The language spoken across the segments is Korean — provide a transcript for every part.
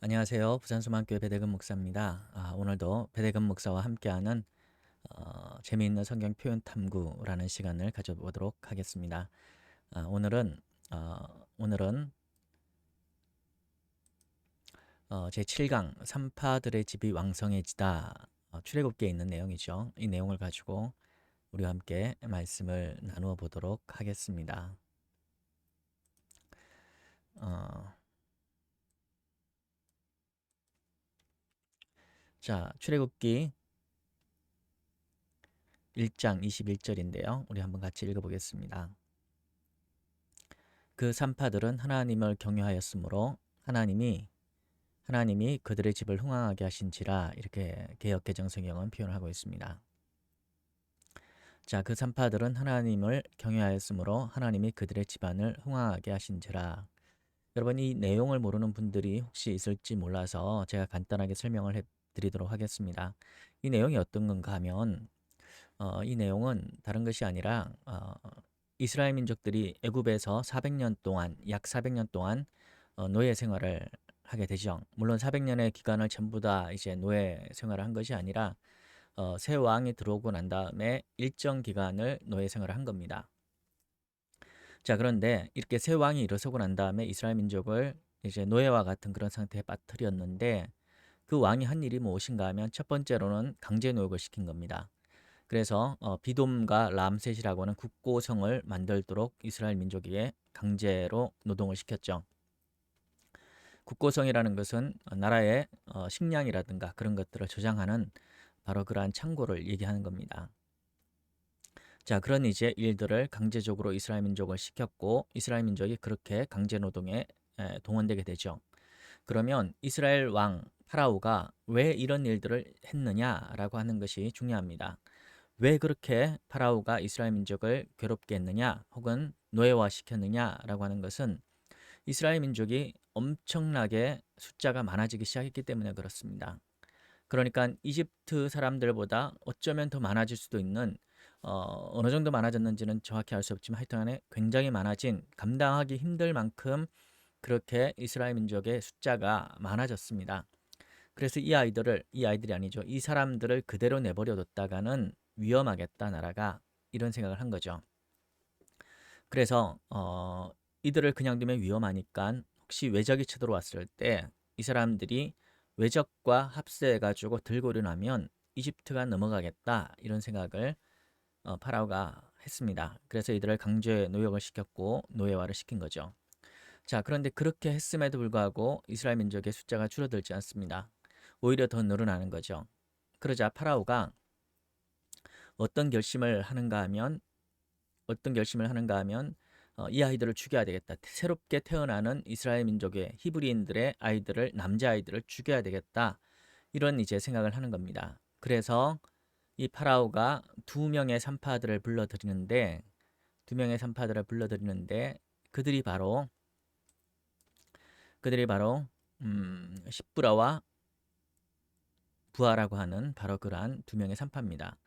안녕하세요. 부산소망교회 배대근 목사입니다. 오늘도 배대근 목사와 함께하는 재미있는 성경 표현 탐구라는 시간을 가져보도록 하겠습니다. 오늘은 제 7강 산파들의 집이 왕성해지다, 출애굽기에 있는 내용이죠. 이 내용을 가지고 우리와 함께 말씀을 나누어 보도록 하겠습니다. 어, 자, 출애굽기 1장 21절인데요. 우리 한번 같이 읽어보겠습니다. 그 산파들은 하나님을 경외하였으므로 하나님이 그들의 집을 흥왕하게 하신지라, 이렇게 개역 개정 성경은 표현하고 있습니다. 자, 그 산파들은 하나님을 경외하였으므로 하나님이 그들의 집안을 흥왕하게 하신지라. 여러분, 이 내용을 모르는 분들이 혹시 있을지 몰라서 제가 간단하게 설명을 해드리도록 하겠습니다. 이 내용이 어떤 건가 하면 이 내용은 다른 것이 아니라 이스라엘 민족들이 애굽에서 400년 동안, 약 400년 동안 노예 생활을 하게 되죠. 물론 400년의 기간을 전부 다 이제 노예 생활을 한 것이 아니라 새 왕이 들어오고 난 다음에 일정 기간을 노예 생활을 한 겁니다. 자, 그런데 이렇게 새 왕이 일어서고 난 다음에 이스라엘 민족을 이제 노예와 같은 그런 상태에 빠뜨렸는데, 그 왕이 한 일이 무엇인가 하면 첫 번째로는 강제 노역을 시킨 겁니다. 그래서 비돔과 람셋이라고 하는 국고성을 만들도록 이스라엘 민족에게 강제로 노동을 시켰죠. 국고성이라는 것은 나라의 식량이라든가 그런 것들을 저장하는 바로 그러한 창고를 얘기하는 겁니다. 자, 그런 이제 일들을 강제적으로 이스라엘 민족을 시켰고, 이스라엘 민족이 그렇게 강제 노동에 동원되게 되죠. 그러면 이스라엘 왕 파라오가 왜 이런 일들을 했느냐라고 하는 것이 중요합니다. 왜 그렇게 파라오가 이스라엘 민족을 괴롭게 했느냐, 혹은 노예화 시켰느냐라고 하는 것은 이스라엘 민족이 엄청나게 숫자가 많아지기 시작했기 때문에 그렇습니다. 그러니까 이집트 사람들보다 어쩌면 더 많아질 수도 있는, 어느 정도 많아졌는지는 정확히 알 수 없지만 하여튼간에 굉장히 많아진, 감당하기 힘들 만큼 그렇게 이스라엘 민족의 숫자가 많아졌습니다. 그래서 이 아이들이 아니죠, 이 사람들을 그대로 내버려 뒀다가는 위험하겠다 나라가, 이런 생각을 한 거죠. 그래서 이들을 그냥 두면 위험하니까 혹시 외적이 쳐들어왔을 때 이 사람들이 외적과 합세해 가지고 들고 일어나면 이집트가 넘어가겠다, 이런 생각을 파라오가 했습니다. 그래서 이들을 강제 노역을 시켰고 노예화를 시킨 거죠. 자, 그런데 그렇게 했음에도 불구하고 이스라엘 민족의 숫자가 줄어들지 않습니다. 오히려 더 늘어나는 거죠. 그러자 파라오가 어떤 결심을 하는가 하면 이 아이들을 죽여야 되겠다. 새롭게 태어나는 이스라엘 민족의 히브리인들의 아이들을, 남자아이들을 죽여야 되겠다. 이런 이제 생각을 하는 겁니다. 그래서 이 파라오가 두 명의 산파들을 불러들이는데 그들이 바로 십브라와 부하라고 하는 바로 그러한 두 명의 산파입니다.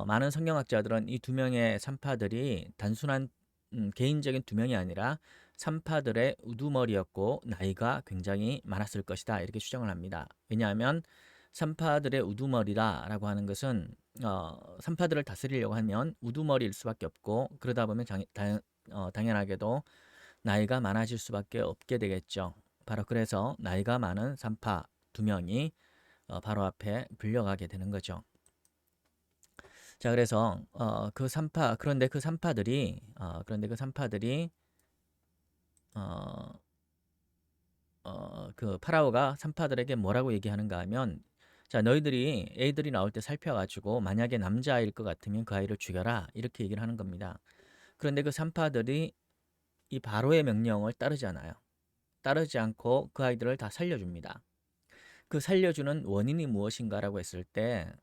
많은 성경학자들은 이 두 명의 산파들이 단순한 개인적인 두 명이 아니라 산파들의 우두머리였고 나이가 굉장히 많았을 것이다, 이렇게 추정을 합니다. 왜냐하면 산파들의 우두머리다라고 하는 것은 산파들을 다스리려고 하면 우두머리일 수밖에 없고, 그러다 보면 당연하게도 나이가 많아질 수밖에 없게 되겠죠. 바로 그래서 나이가 많은 산파 두 명이 바로 앞에 불려가게 되는 거죠. 자, 그래서 그런데 그 산파들이 어, 그 파라오가 산파들에게 뭐라고 얘기하는가 하면, 자, 너희들이 애들이 나올 때 살펴가지고 만약에 남자아이일 것 같으면 그 아이를 죽여라, 이렇게 얘기를 하는 겁니다. 그런데 그 산파들이 이 바로의 명령을 따르지 않고 그 아이들을 다 살려줍니다. 그 살려주는 원인이 무엇인가라고 했을 때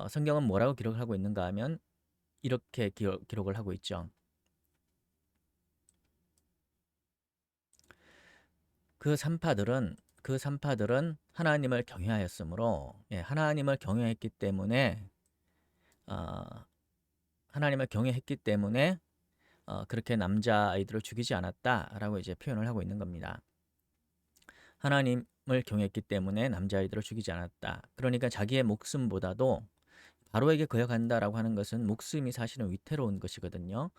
성경은 뭐라고 기록을 하고 있는가 하면 이렇게 기록을 하고 있죠. 그 산파들은 하나님을 경외하였으므로, 하나님을 경외했기 때문에 어, 그렇게 남자 아이들을 죽이지 않았다라고 이제 표현을 하고 있는 겁니다. 하나님을 경외했기 때문에 남자아이들을 죽이지 않았다. 그러니까 자기의 목숨보다도 바로에게 거역한다라고 하는 것은 목숨이 사실은 위태로운 것이거든요.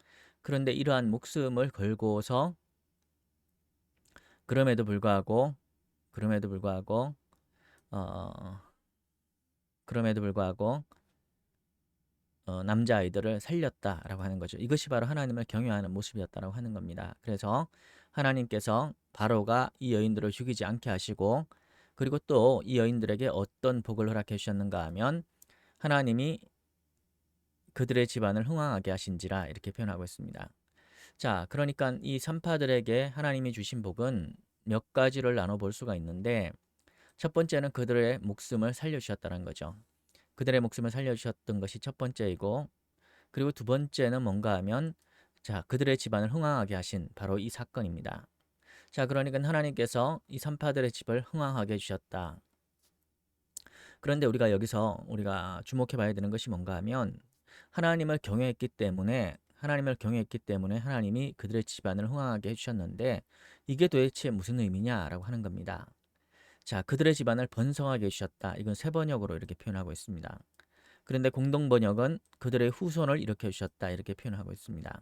그런데 이러한 목숨을 걸고서 그럼에도 불구하고 그럼에도 불구하고 어 그럼에도 불구하고 남자아이들을 살렸다라고 하는 거죠. 이것이 바로 하나님을 경외하는 모습이었다라고 하는 겁니다. 그래서 하나님께서 바로가 이 여인들을 죽이지 않게 하시고, 그리고 또 이 여인들에게 어떤 복을 허락해 주셨는가 하면 하나님이 그들의 집안을 흥왕하게 하신지라 이렇게 표현하고 있습니다. 자, 그러니까 이 산파들에게 하나님이 주신 복은 몇 가지를 나눠볼 수가 있는데, 첫 번째는 그들의 목숨을 살려주셨다는 거죠. 그들의 목숨을 살려주셨던 것이 첫 번째이고, 그리고 두 번째는 뭔가 하면, 자, 그들의 집안을 흥왕하게 하신 바로 이 사건입니다. 자, 그러니까 하나님께서 이 산파들의 집을 흥왕하게 해주셨다. 그런데 우리가 여기서 우리가 주목해 봐야 되는 것이 뭔가 하면, 하나님을 경외했기 때문에 하나님이 그들의 집안을 흥왕하게 해주셨는데, 이게 도대체 무슨 의미냐라고 하는 겁니다. 자, 그들의 집안을 번성하게 해주셨다. 이건 세 번역으로 이렇게 표현하고 있습니다. 그런데 공동 번역은 그들의 후손을 일으켜 주셨다 이렇게 표현하고 있습니다.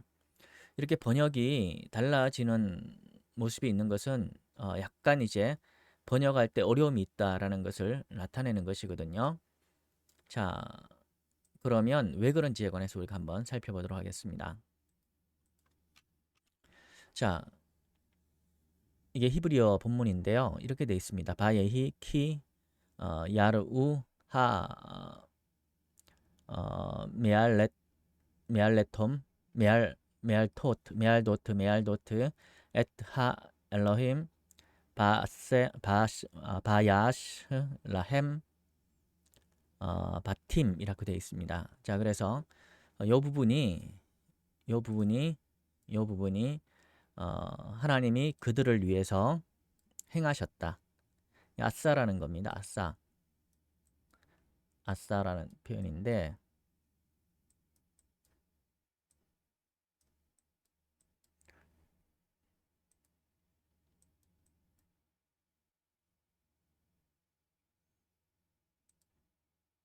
이렇게 번역이 달라지는 모습이 있는 것은 약간 이제 번역할 때 어려움이 있다라는 것을 나타내는 것이거든요. 자, 그러면 왜 그런지에 관해서 우리가 한번 살펴보도록 하겠습니다. 자, 이게 히브리어 본문인데요. 이렇게 되어 있습니다. 바예히 키 야르우 하 메알렛 메알레톰 메알도트 에트하 엘로힘 바야스 라햄 바팀 이라고 되어 있습니다. 자, 그래서 요 부분이 요 부분이 요 부분이 하나님이 그들을 위해서 행하셨다. 아싸라는 겁니다. 아싸라는 표현인데,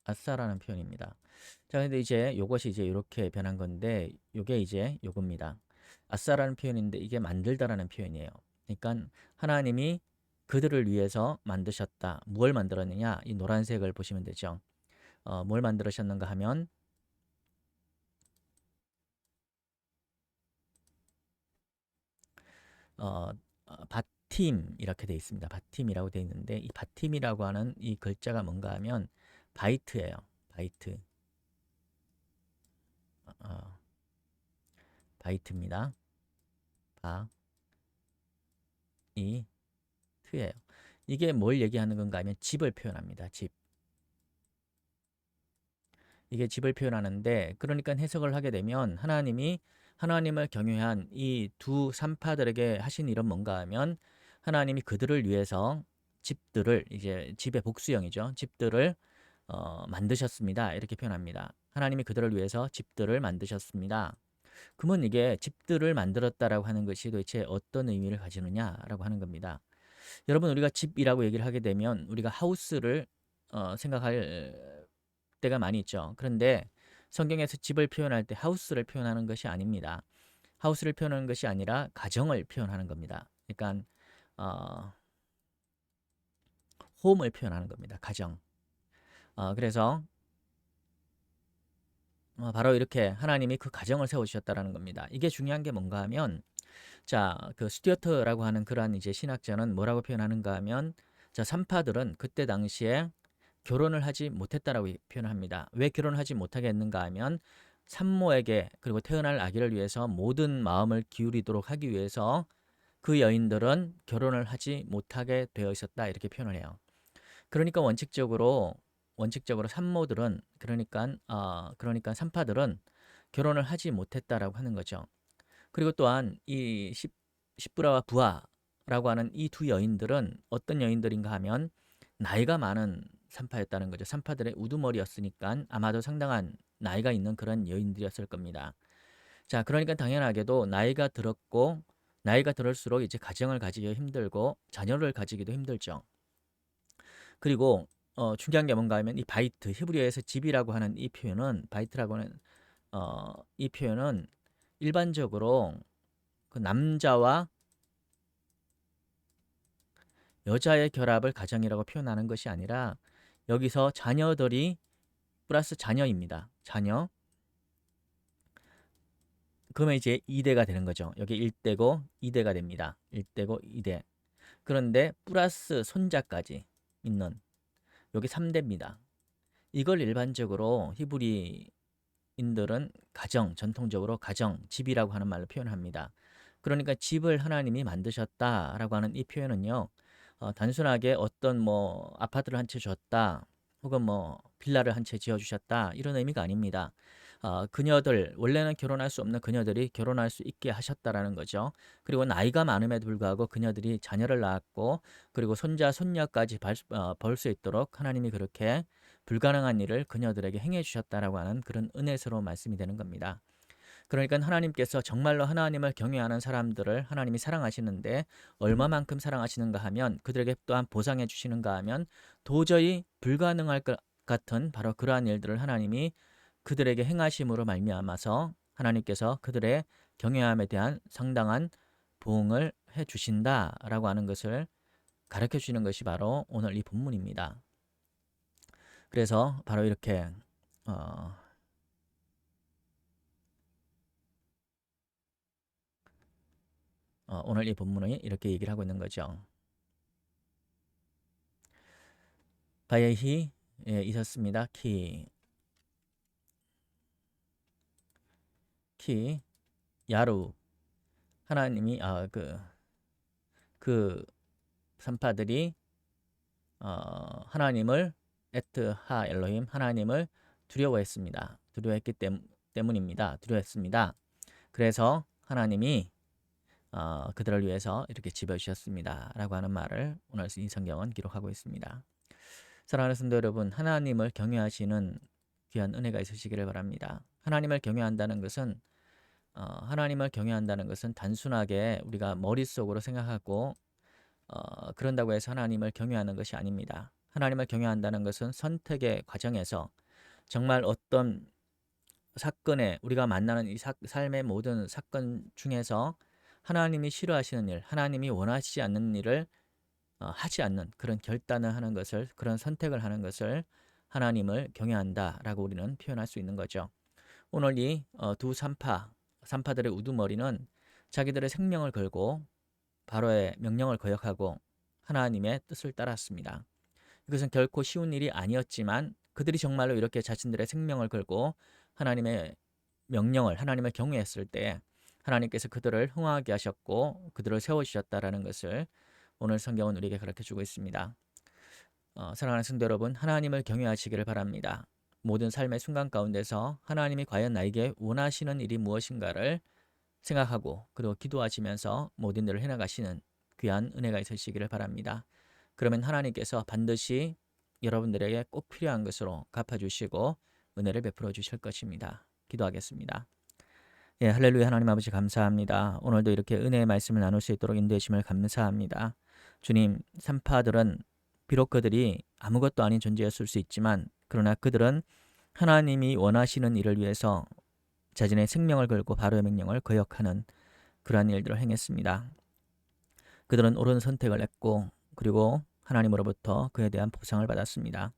아싸라는 표현입니다. 자, 근데 이제 요것이 이제 이렇게 변한 건데, 요게 이제 요겁니다. 아싸라는 표현인데 이게 만들다라는 표현이에요. 그러니까 하나님이 그들을 위해서 만드셨다. 뭘 만들었느냐? 이 노란색을 보시면 되죠. 뭘 만들으셨는가 하면 어, 바팀 이렇게 돼 있습니다. 바팀이라고 돼 있는데 이 바팀이라고 하는 이 글자가 뭔가 하면 바이트예요. 바이트. 어, 바이트입니다. 바이트예요. 이게 뭘 얘기하는 건가 하면 집을 표현합니다. 집. 이게 집을 표현하는데, 그러니까 해석을 하게 되면 하나님이 하나님을 경외한 이 두 산파들에게 하신 일은 뭔가 하면 하나님이 그들을 위해서 집들을, 이제 집의 복수형이죠. 집들을 만드셨습니다. 이렇게 표현합니다. 하나님이 그들을 위해서 집들을 만드셨습니다. 그러면 이게 집들을 만들었다라고 하는 것이 도대체 어떤 의미를 가지느냐라고 하는 겁니다. 여러분, 우리가 집이라고 얘기를 하게 되면 우리가 하우스를 생각할 때가 많이 있죠. 그런데 성경에서 집을 표현할 때 하우스를 표현하는 것이 아닙니다. 하우스를 표현하는 것이 아니라 가정을 표현하는 겁니다. 그러니까 어, 홈을 표현하는 겁니다. 가정. 그래서 바로 이렇게 하나님이 그 가정을 세워주셨다라는 겁니다. 이게 중요한 게 뭔가 하면, 자, 그 스튜어트라고 하는 그러한 이제 신학자는 뭐라고 표현하는가 하면, 자, 산파들은 그때 당시에 결혼을 하지 못했다라고 표현을 합니다. 왜 결혼을 하지 못하게 했는가 하면 산모에게, 그리고 태어날 아기를 위해서 모든 마음을 기울이도록 하기 위해서 그 여인들은 결혼을 하지 못하게 되어 있었다 이렇게 표현을 해요. 그러니까 원칙적으로 산모들은, 그러니까 산파들은 결혼을 하지 못했다라고 하는 거죠. 그리고 또한 이 십브라와 부하라고 하는 이 두 여인들은 어떤 여인들인가 하면 나이가 많은 산파였다는 거죠. 산파들의 우두머리였으니까 아마도 상당한 나이가 있는 그런 여인들이었을 겁니다. 자, 그러니까 당연하게도 나이가 들었고 나이가 들을수록 이제 가정을 가지기가 힘들고 자녀를 가지기도 힘들죠. 그리고 중요한 게 뭔가 하면 이 바이트, 히브리어에서 집이라고 하는 이 표현은, 바이트라고 하는 이 표현은 일반적으로 그 남자와 여자의 결합을 가정이라고 표현하는 것이 아니라 여기서 자녀들이 플러스 자녀입니다. 자녀. 그러면 이제 2대가 되는 거죠. 여기 1대고 2대가 됩니다. 1대고 2대. 그런데 플러스 손자까지 있는 여기 3대입니다. 이걸 일반적으로 히브리인들은 가정, 전통적으로 가정, 집이라고 하는 말로 표현합니다. 그러니까 집을 하나님이 만드셨다라고 하는 이 표현은요, 단순하게 어떤 뭐 아파트를 한 채 줬다, 혹은 뭐 빌라를 한 채 지어주셨다, 이런 의미가 아닙니다. 그녀들, 원래는 결혼할 수 없는 그녀들이 결혼할 수 있게 하셨다라는 거죠. 그리고 나이가 많음에도 불구하고 그녀들이 자녀를 낳았고, 그리고 손자, 손녀까지 벌 수 있도록 하나님이 그렇게 불가능한 일을 그녀들에게 행해 주셨다라고 하는 그런 은혜스러운 말씀이 되는 겁니다. 그러니까 하나님께서 정말로 하나님을 경외하는 사람들을 하나님이 사랑하시는데, 얼마만큼 사랑하시는가 하면 그들에게 또한 보상해 주시는가 하면 도저히 불가능할 것 같은 바로 그러한 일들을 하나님이 그들에게 행하심으로 말미암아서 하나님께서 그들의 경외함에 대한 상당한 보응을 해 주신다라고 하는 것을 가르쳐 주시는 것이 바로 오늘 이 본문입니다. 그래서 바로 이렇게 오늘 이 본문이 이렇게 얘기를 하고 있는 거죠. 바예히 있었습니다. 키 야루. 하나님이 그 산파들이 하나님을 에트하 엘로힘, 하나님을 두려워했습니다. 두려워했기 때문입니다. 두려워했습니다. 그래서 하나님이 그들을 위해서 이렇게 지어주셨습니다 라고 하는 말을 오늘 이 성경은 기록하고 있습니다. 사랑하는 성도 여러분, 하나님을 경외하시는 귀한 은혜가 있으시기를 바랍니다. 하나님을 경외한다는 것은 단순하게 우리가 머릿속으로 생각하고 그런다고 해서 하나님을 경외하는 것이 아닙니다. 하나님을 경외한다는 것은 선택의 과정에서 정말 어떤 사건에, 우리가 만나는 이 삶의 모든 사건 중에서 하나님이 싫어하시는 일, 하나님이 원하시지 않는 일을 하지 않는 그런 결단을 하는 것을, 그런 선택을 하는 것을 하나님을 경외한다라고 우리는 표현할 수 있는 거죠. 오늘 이 두 산파들의 우두머리는 자기들의 생명을 걸고 바로의 명령을 거역하고 하나님의 뜻을 따랐습니다. 이것은 결코 쉬운 일이 아니었지만 그들이 정말로 이렇게 자신들의 생명을 걸고 하나님의 명령을, 하나님을 경외했을 때 하나님께서 그들을 흥하게 하셨고 그들을 세워주셨다라는 것을 오늘 성경은 우리에게 가르쳐주고 있습니다. 사랑하는 성도 여러분, 하나님을 경외하시기를 바랍니다. 모든 삶의 순간 가운데서 하나님이 과연 나에게 원하시는 일이 무엇인가를 생각하고 그리고 기도하시면서 모든 일을 해나가시는 귀한 은혜가 있으시기를 바랍니다. 그러면 하나님께서 반드시 여러분들에게 꼭 필요한 것으로 갚아주시고 은혜를 베풀어 주실 것입니다. 기도하겠습니다. 예, 할렐루야. 하나님 아버지 감사합니다. 오늘도 이렇게 은혜의 말씀을 나눌 수 있도록 인도해 주심을 감사합니다. 주님, 산파들은 비록 그들이 아무것도 아닌 존재였을 수 있지만 그러나 그들은 하나님이 원하시는 일을 위해서 자신의 생명을 걸고 바로의 명령을 거역하는 그러한 일들을 행했습니다. 그들은 옳은 선택을 했고 그리고 하나님으로부터 그에 대한 보상을 받았습니다.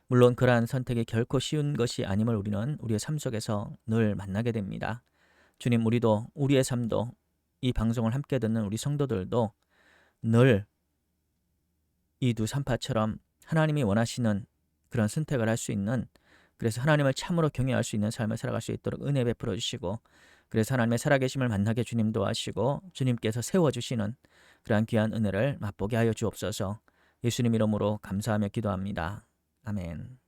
물론 그러한 선택이 결코 쉬운 것이 아님을 우리는 우리의 삶 속에서 늘 만나게 됩니다. 주님, 우리도 우리의 삶도 이 방송을 함께 듣는 우리 성도들도 늘 이 두 산파처럼 하나님이 원하시는 그런 선택을 할 수 있는, 그래서 하나님을 참으로 경외할 수 있는 삶을 살아갈 수 있도록 은혜 베풀어 주시고, 그래서 하나님의 살아계심을 만나게 주님 도와주시고 주님께서 세워주시는 그러한 귀한 은혜를 맛보게 하여 주옵소서. 예수님 이름으로 감사하며 기도합니다. 아멘.